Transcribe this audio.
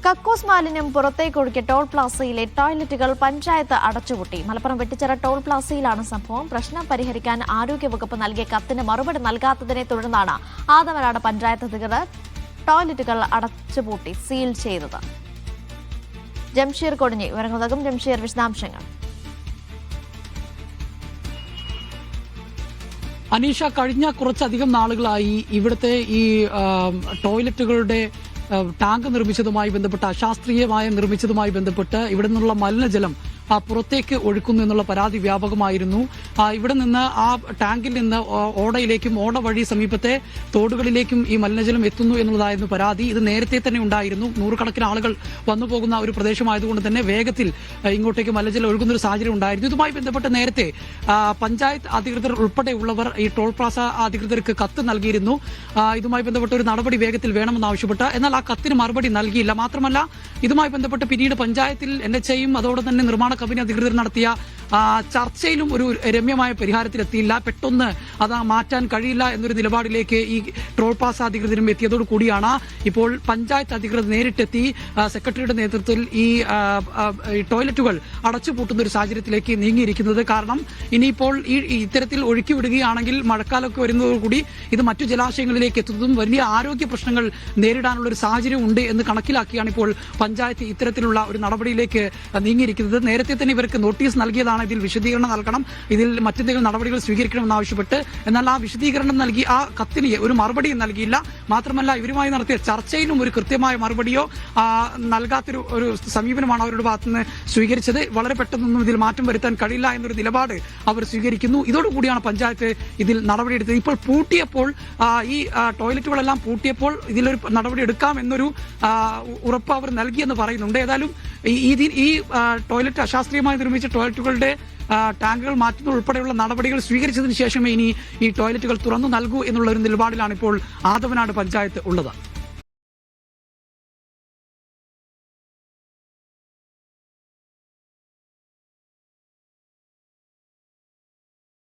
കക്കൂസ് മാലിന്യം പുറത്തേക്കൊഴുക്കിയ ടോൾ പ്ലാസയിലെ ടോയ്ലറ്റുകൾ പഞ്ചായത്ത് അടച്ചുപൂട്ടി. മലപ്പുറം വെട്ടിച്ചിറ ടോൾ പ്ലാസയിലാണ് സംഭവം. പ്രശ്നം പരിഹരിക്കാൻ ആരോഗ്യവകുപ്പ് നൽകിയ കത്തിന് മറുപടി നൽകാത്തതിനെ തുടർന്നാണ് ആദവനാട് പഞ്ചായത്ത് അധികൃതർ ടോയ്ലറ്റുകൾ അടച്ചുപൂട്ടി സീൽ ചെയ്തത്. ജംഷീർ കൊടിഞ്ഞി വിവരങ്ങൾ നൽകും. ജംഷീർ, വിശദാംശങ്ങൾ. അനീഷ, കഴിഞ്ഞ കുറച്ചധികം നാളുകളായി ഇവിടുത്തെ ഈ ടോയ്ലറ്റുകളുടെ ടാങ്ക് നിർമ്മിച്ചതുമായി ബന്ധപ്പെട്ട് അശാസ്ത്രീയമായി നിർമ്മിച്ചതുമായി ബന്ധപ്പെട്ട് ഇവിടെ നിന്നുള്ള മലിനജലം പുറത്തേക്ക് ഒഴുക്കുന്നു എന്നുള്ള പരാതി വ്യാപകമായിരുന്നു. ഇവിടെ നിന്ന് ആ ടാങ്കിൽ നിന്ന് ഓടയിലേക്കും ഓട വഴി സമീപത്തെ തോടുകളിലേക്കും ഈ മലിനജലം എത്തുന്നു എന്നുള്ളതായിരുന്നു പരാതി. ഇത് നേരത്തെ തന്നെ ഉണ്ടായിരുന്നു. നൂറുകണക്കിന് ആളുകൾ വന്നു പോകുന്ന ഒരു പ്രദേശമായതുകൊണ്ട് തന്നെ വേഗത്തിൽ ഇങ്ങോട്ടേക്ക് മലിനജലം ഒഴുകുന്ന ഒരു സാഹചര്യം ഉണ്ടായിരുന്നു. ഇതുമായി ബന്ധപ്പെട്ട് നേരത്തെ പഞ്ചായത്ത് അധികൃതർ ഉൾപ്പെടെയുള്ളവർ ഈ ടോൾ പ്ലാസ അധികൃതർക്ക് കത്ത് നൽകിയിരുന്നു. ഇതുമായി ബന്ധപ്പെട്ട ഒരു നടപടി വേഗത്തിൽ വേണമെന്നാവശ്യപ്പെട്ട്. എന്നാൽ ആ കത്തിന് മറുപടി നൽകിയില്ല. മാത്രമല്ല, ഇതുമായി ബന്ധപ്പെട്ട് പിന്നീട് പഞ്ചായത്തിൽ NHAയും അതോടൊപ്പം തന്നെ നിർമ്മാണ കമ്പനി അധികൃതർ നടത്തിയ ചർച്ചയിലും ഒരു രമ്യമായ പരിഹാരത്തിലെത്തിയില്ല. പെട്ടെന്ന് അത് മാറ്റാൻ കഴിയില്ല എന്നൊരു നിലപാടിലേക്ക് ഈ ടോൾ പ്ലാസ അധികൃതരും എത്തിയതോടു കൂടിയാണ് ഇപ്പോൾ പഞ്ചായത്ത് അധികൃതർ നേരിട്ടെത്തി സെക്രട്ടറിയുടെ നേതൃത്വത്തിൽ ഈ ടോയ്ലറ്റുകൾ അടച്ചുപൂട്ടുന്ന ഒരു സാഹചര്യത്തിലേക്ക് നീങ്ങിയിരിക്കുന്നത്. കാരണം ഇനിയിപ്പോൾ ഇത്തരത്തിൽ ഒഴുക്കി വിടുകയാണെങ്കിൽ മഴക്കാലമൊക്കെ വരുന്നതോടുകൂടി ഇത് മറ്റു ജലാശയങ്ങളിലേക്ക് എത്തുന്നതും വലിയ ആരോഗ്യ പ്രശ്നങ്ങൾ നേരിടാനുള്ള ഒരു സാഹചര്യം ഉണ്ട് എന്ന് കണക്കിലാക്കിയാണ് ഇപ്പോൾ പഞ്ചായത്ത് ഇത്തരത്തിലുള്ള ഒരു നടപടിയിലേക്ക് നീങ്ങിയിരിക്കുന്നത്. നേരത്തെ തന്നെ ഇവർക്ക് നോട്ടീസ് നൽകിയതാണ്. ഇതിൽ വിശദീകരണം നൽകണം, ഇതിൽ മറ്റെന്തെങ്കിലും നടപടികൾ സ്വീകരിക്കണമെന്നാവശ്യപ്പെട്ട്. എന്നാൽ ആ വിശദീകരണം നൽകി ആ കത്തിന് ഒരു മറുപടിയും നൽകിയില്ല. മാത്രമല്ല, ഇവരുമായി നടത്തിയ ചർച്ചയിലും ഒരു കൃത്യമായ മറുപടിയോ നൽകാത്തൊരു ഒരു സമീപനമാണ് അവരുടെ ഭാഗത്തുനിന്ന് സ്വീകരിച്ചത്. വളരെ പെട്ടെന്നൊന്നും ഇതിൽ മാറ്റം വരുത്താൻ കഴിയില്ല എന്നൊരു നിലപാട് അവർ സ്വീകരിക്കുന്നു. ഇതോടുകൂടിയാണ് പഞ്ചായത്ത് ഇതിൽ നടപടിയെടുത്തത്. ഇപ്പോൾ പൂട്ടിയപ്പോൾ ഈ ടോയ്ലറ്റുകളെല്ലാം പൂട്ടിയപ്പോൾ ഇതിലൊരു നടപടി എടുക്കാം എന്നൊരു ഉറപ്പ് അവർ നൽകിയെന്ന് പറയുന്നുണ്ട്. ഏതായാലും ഈ ടോയ്ലറ്റ് അശാസ്ത്രീയമായി നിർമ്മിച്ച ടോയ്ലറ്റുകളുടെ ടാങ്കുകൾ മാറ്റുന്നത് ഉൾപ്പെടെയുള്ള നടപടികൾ സ്വീകരിച്ചതിന് ശേഷമേ ഇനി ഈ ടോയ്ലറ്റുകൾ തുറന്നു നൽകൂ എന്നുള്ള ഒരു നിലപാടിലാണ് ഇപ്പോൾ ആദവനാട് പഞ്ചായത്ത് ഉള്ളത്.